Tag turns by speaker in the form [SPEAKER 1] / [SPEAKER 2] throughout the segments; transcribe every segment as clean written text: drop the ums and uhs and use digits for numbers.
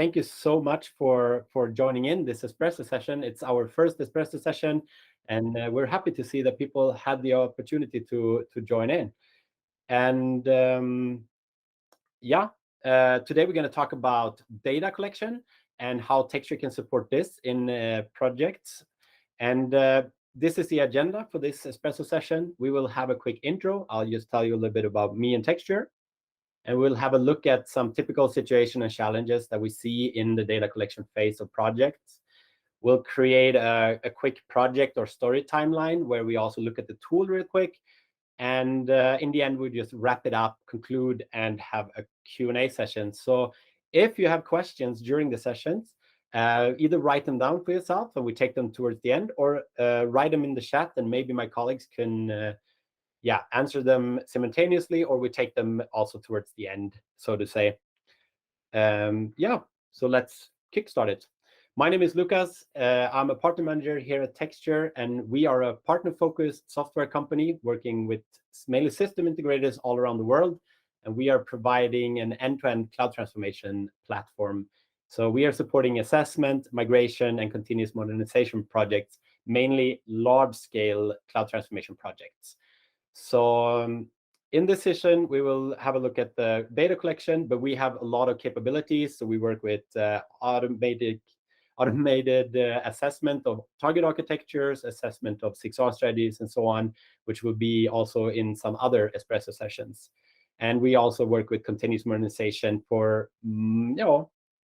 [SPEAKER 1] thank you so much for joining in this espresso session. It's our first espresso session, and we're happy to see that people had the opportunity to join in. And today we're going to talk about data collection and how Txture can support this in projects. And this is the agenda for this espresso session. We will have a quick intro. I'll just tell you a little bit about me and Txture. And we'll have a look at some typical situations and challenges that we see in the data collection phase of projects. We'll create a quick project or story timeline where we also look at the tool real quick. And in the end, we'll just wrap it up, conclude, and have a Q&A session. So if you have questions during the sessions, either write them down for yourself and we take them towards the end, or write them in the chat and maybe my colleagues can answer them simultaneously, or we take them also towards the end, so to say. So let's kickstart it. My name is Lucas. I'm a partner manager here at Txture, and we are a partner-focused software company working with mainly system integrators all around the world, and we are providing an end-to-end cloud transformation platform. So we are supporting assessment, migration, and continuous modernization projects, mainly large-scale cloud transformation projects. So in this session, we will have a look at the data collection, but we have a lot of capabilities. So we work with automated assessment of target architectures, assessment of 6R strategies, and so on, which will be also in some other espresso sessions. And we also work with continuous modernization for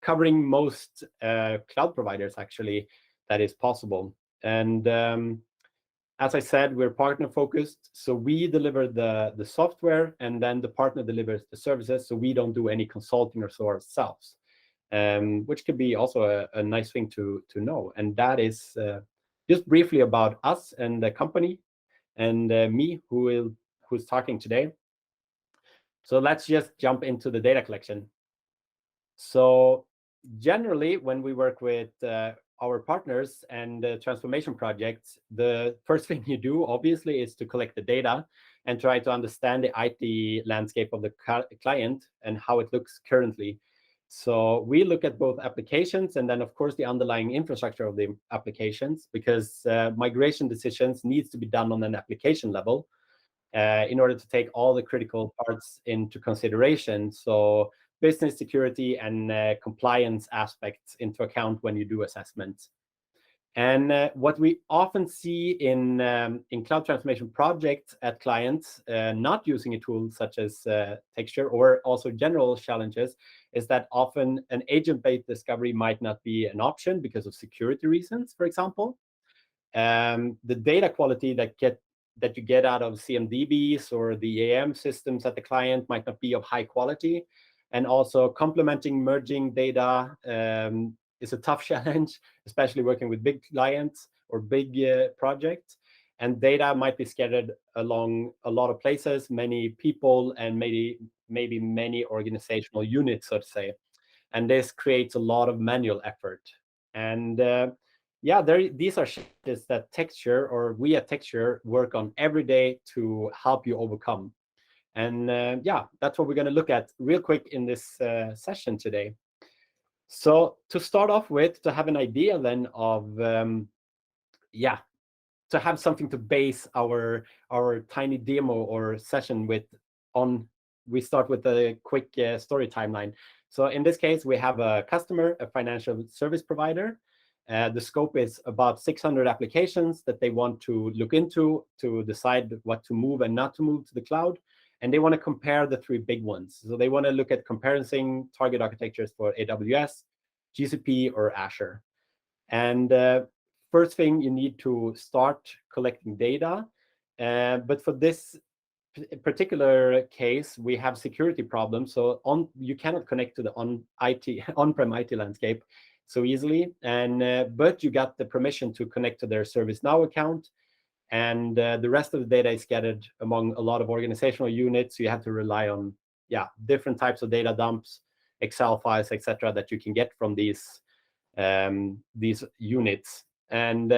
[SPEAKER 1] covering most cloud providers, actually, that is possible. And as I said, we're partner focused, so we deliver the software, and then the partner delivers the services, so we don't do any consulting or so ourselves, which could be also a nice thing to know. And that is just briefly about us and the company, and me, who's talking today. So let's just jump into the data collection. So generally, when we work with our partners and transformation projects, the first thing you do, obviously, is to collect the data and try to understand the IT landscape of the client and how it looks currently. So we look at both applications and then, of course, the underlying infrastructure of the applications, because migration decisions needs to be done on an application level in order to take all the critical parts into consideration. So business security and compliance aspects into account when you do assessments. And what we often see in cloud transformation projects at clients not using a tool such as Txture, or also general challenges, is that often an agent-based discovery might not be an option because of security reasons, for example. The data quality that you get out of CMDBs or the EAM systems at the client might not be of high quality. And also complementing merging data is a tough challenge, especially working with big clients or big projects. And data might be scattered along a lot of places, many people, and maybe many organizational units, so to say. And this creates a lot of manual effort. And these are challenges that Txture, or we at Txture, work on every day to help you overcome. And that's what we're going to look at real quick in this session today. So to start off with, to have an idea then of, to have something to base our tiny demo or session with on, we start with a quick story timeline. So in this case, we have a customer, a financial service provider. The scope is about 600 applications that they want to look into to decide what to move and not to move to the cloud. And they want to compare the three big ones. So they want to look at comparing target architectures for AWS, GCP, or Azure. And first thing, you need to start collecting data. But for this particular case, we have security problems. So you cannot connect to the on-prem IT landscape so easily. And but you got the permission to connect to their ServiceNow account. And the rest of the data is scattered among a lot of organizational units. So you have to rely on different types of data dumps, Excel files, etc., that you can get from these units. And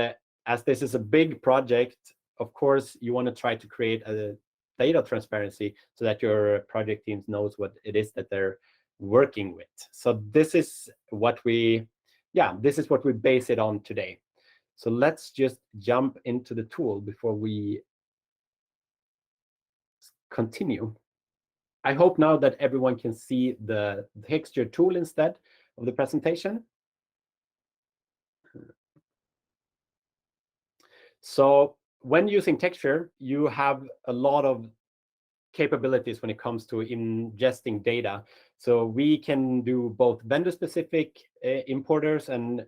[SPEAKER 1] as this is a big project, of course, you want to try to create a data transparency so that your project teams knows what it is that they're working with. So this is what we base it on today. So let's just jump into the tool before we continue. I hope now that everyone can see the Txture tool instead of the presentation. So when using Txture, you have a lot of capabilities when it comes to ingesting data. So we can do both vendor-specific importers and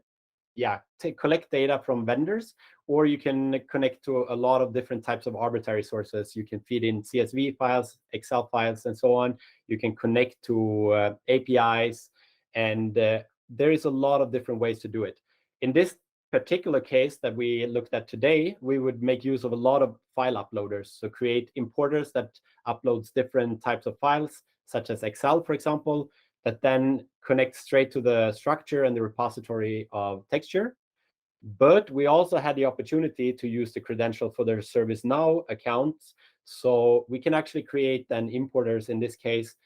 [SPEAKER 1] collect data from vendors, or you can connect to a lot of different types of arbitrary sources. You can feed in CSV files, Excel files, and so on. You can connect to APIs, and there is a lot of different ways to do it. In this particular case that we looked at today, we would make use of a lot of file uploaders. So create importers that uploads different types of files, such as Excel, for example, that then connects straight to the structure and the repository of Txture. But we also had the opportunity to use the credential for their ServiceNow accounts. So we can actually create then importers, in this case,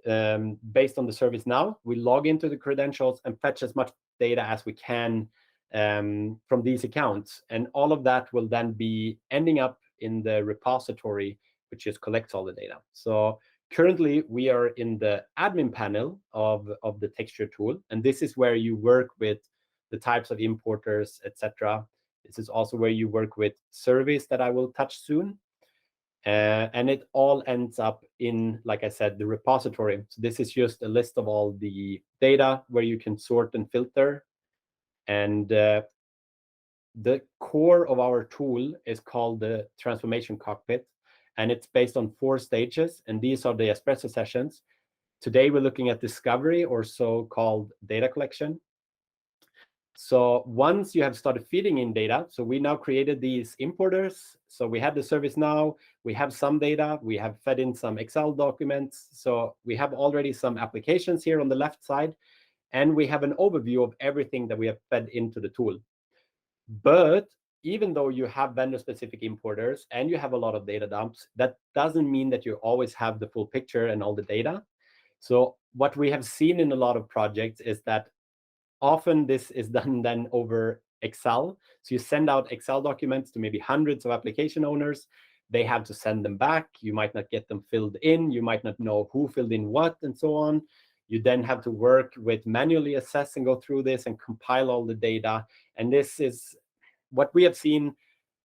[SPEAKER 1] based on the ServiceNow. We log into the credentials and fetch as much data as we can from these accounts. And all of that will then be ending up in the repository, which just collects all the data. So currently, we are in the admin panel of the Txture tool, and this is where you work with the types of importers, etc. This is also where you work with surveys that I will touch soon. And it all ends up in, like I said, the repository. So this is just a list of all the data where you can sort and filter. And the core of our tool is called the Transformation Cockpit, and it's based on 4 stages, and these are the espresso sessions. Today, we're looking at discovery, or so-called data collection. So once you have started feeding in data, so we now created these importers. So we have the ServiceNow, we have some data, we have fed in some Excel documents. So we have already some applications here on the left side, and we have an overview of everything that we have fed into the tool. But even though you have vendor-specific importers and you have a lot of data dumps, that doesn't mean that you always have the full picture and all the data. So what we have seen in a lot of projects is that often this is done then over Excel. So you send out Excel documents to maybe hundreds of application owners. They have to send them back. You might not get them filled in. You might not know who filled in what, and so on. You then have to work with manually assess and go through this and compile all the data. And this is what we have seen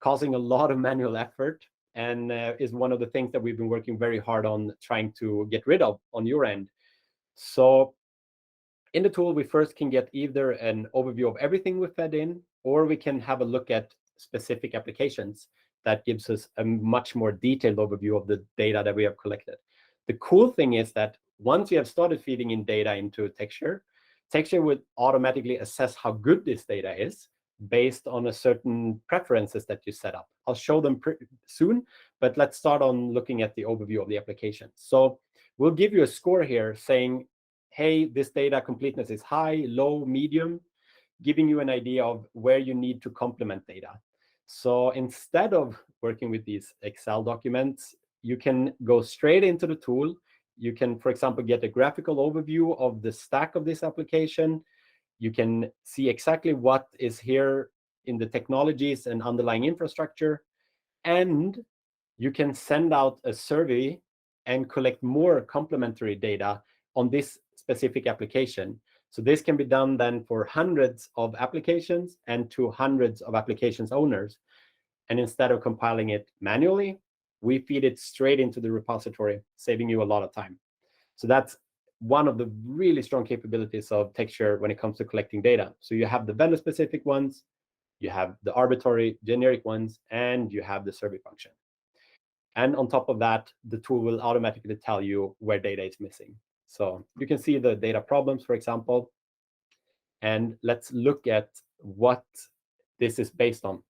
[SPEAKER 1] causing a lot of manual effort, and is one of the things that we've been working very hard on trying to get rid of on your end. So in the tool, we first can get either an overview of everything we fed in, or we can have a look at specific applications. That gives us a much more detailed overview of the data that we have collected. The cool thing is that once you have started feeding in data into Txture, Txture would automatically assess how good this data is based on a certain preferences that you set up. I'll show them soon, but let's start on looking at the overview of the application. So we'll give you a score here saying, hey, this data completeness is high, low, medium, giving you an idea of where you need to complement data. So instead of working with these Excel documents, you can go straight into the tool. You can, for example, get a graphical overview of the stack of this application. You can see exactly what is here in the technologies and underlying infrastructure. And you can send out a survey and collect more complementary data on this specific application. So this can be done then for hundreds of applications and to hundreds of applications owners. And instead of compiling it manually, we feed it straight into the repository, saving you a lot of time. So that's one of the really strong capabilities of Txture when it comes to collecting data. So you have the vendor-specific ones, you have the arbitrary generic ones, and you have the survey function. And on top of that, the tool will automatically tell you where data is missing. So you can see the data problems, for example. And let's look at what this is based on.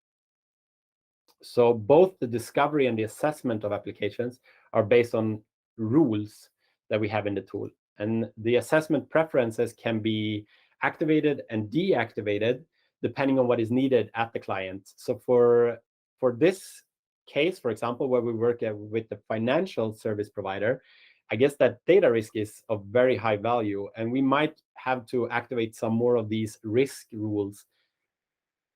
[SPEAKER 1] So both the discovery and the assessment of applications are based on rules that we have in the tool. And the assessment preferences can be activated and deactivated depending on what is needed at the client. So for this case, for example, where we work with the financial service provider, I guess that data risk is of very high value, and we might have to activate some more of these risk rules.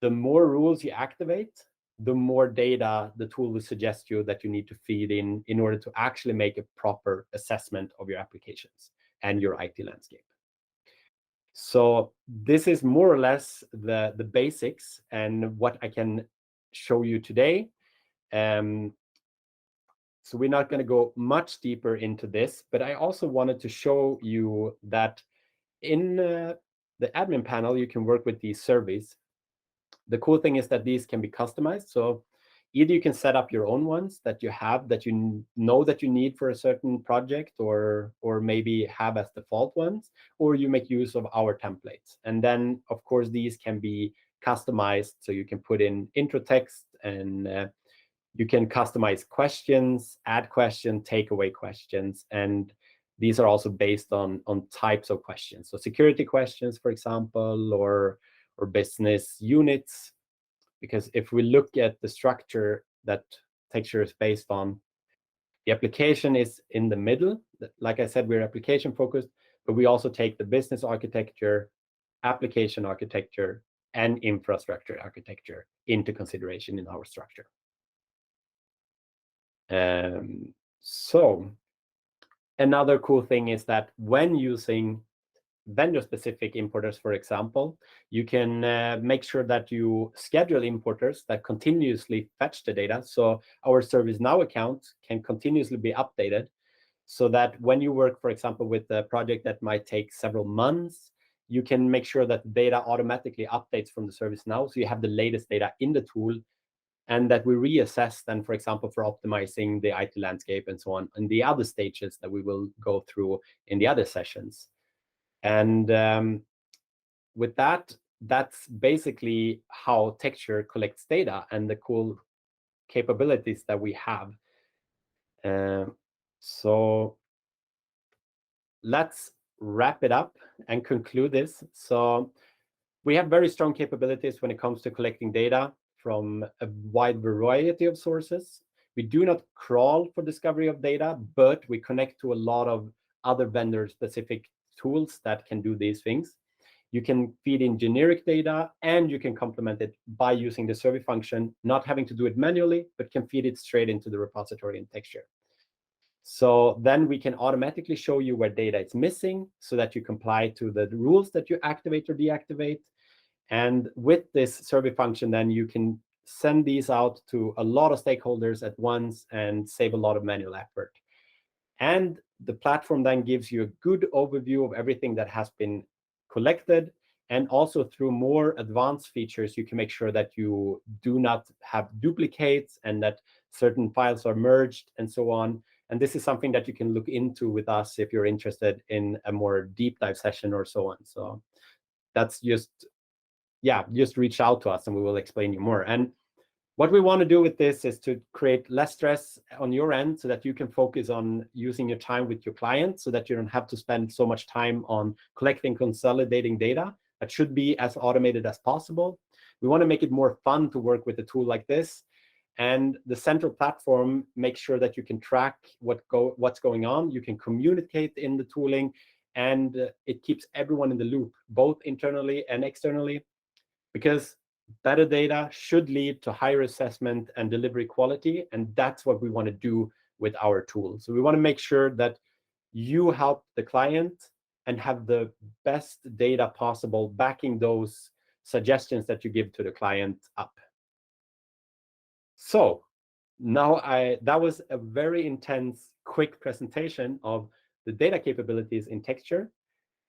[SPEAKER 1] The more rules you activate, the more data the tool will suggest you that you need to feed in order to actually make a proper assessment of your applications and your IT landscape. So this is more or less the basics and what I can show you today. So we're not going to go much deeper into this, but I also wanted to show you that in the admin panel, you can work with these surveys. The cool thing is that these can be customized. So either you can set up your own ones that you have, that you know that you need for a certain project, or maybe have as default ones, or you make use of our templates. And then, of course, these can be customized. So you can put in intro text, and you can customize questions, add questions, take away questions. And these are also based on types of questions. So security questions, for example, or business units. Because if we look at the structure that Txture is based on, the application is in the middle. Like I said, we're application focused, but we also take the business architecture, application architecture, and infrastructure architecture into consideration in our structure. So another cool thing is that when using vendor-specific importers, for example, you can make sure that you schedule importers that continuously fetch the data. So our ServiceNow account can continuously be updated, so that when you work, for example, with a project that might take several months, you can make sure that the data automatically updates from the ServiceNow, so you have the latest data in the tool, and that we reassess then, for example, for optimizing the IT landscape and so on, and the other stages that we will go through in the other sessions. And with that, that's basically how Txture collects data and the cool capabilities that we have. So let's wrap it up and conclude this. So we have very strong capabilities when it comes to collecting data from a wide variety of sources. We do not crawl for discovery of data, but we connect to a lot of other vendor-specific tools that can do these things. You can feed in generic data, and you can complement it by using the survey function, not having to do it manually, but can feed it straight into the repository in Txture. So then we can automatically show you where data is missing, so that you comply to the rules that you activate or deactivate. And with this survey function, then you can send these out to a lot of stakeholders at once and save a lot of manual effort. And the platform then gives you a good overview of everything that has been collected. And also through more advanced features, you can make sure that you do not have duplicates and that certain files are merged and so on. And this is something that you can look into with us if you're interested in a more deep dive session or so on. So that's just reach out to us and we will explain you more. And what we want to do with this is to create less stress on your end, so that you can focus on using your time with your client, so that you don't have to spend so much time on collecting, consolidating data. That should be as automated as possible. We want to make it more fun to work with a tool like this. And the central platform makes sure that you can track what's going on. You can communicate in the tooling, and it keeps everyone in the loop, both internally and externally, because better data should lead to higher assessment and delivery quality, and that's what we want to do with our tool. So we want to make sure that you help the client and have the best data possible, backing those suggestions that you give to the client up. So now that was a very intense, quick presentation of the data capabilities in Txture.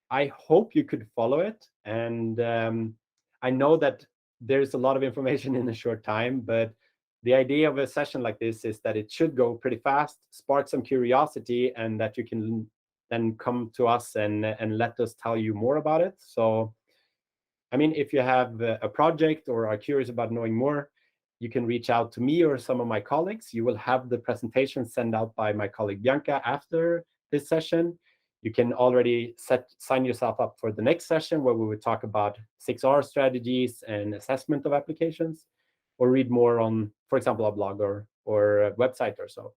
[SPEAKER 1] I hope you could follow it, and I know that there's a lot of information in a short time, but the idea of a session like this is that it should go pretty fast, spark some curiosity, and that you can then come to us and let us tell you more about it. So, I mean, if you have a project or are curious about knowing more, you can reach out to me or some of my colleagues. You will have the presentation sent out by my colleague Bianca after this session. You can already sign yourself up for the next session, where we will talk about 6R strategies and assessment of applications, or read more on, for example, a blog or a website or so.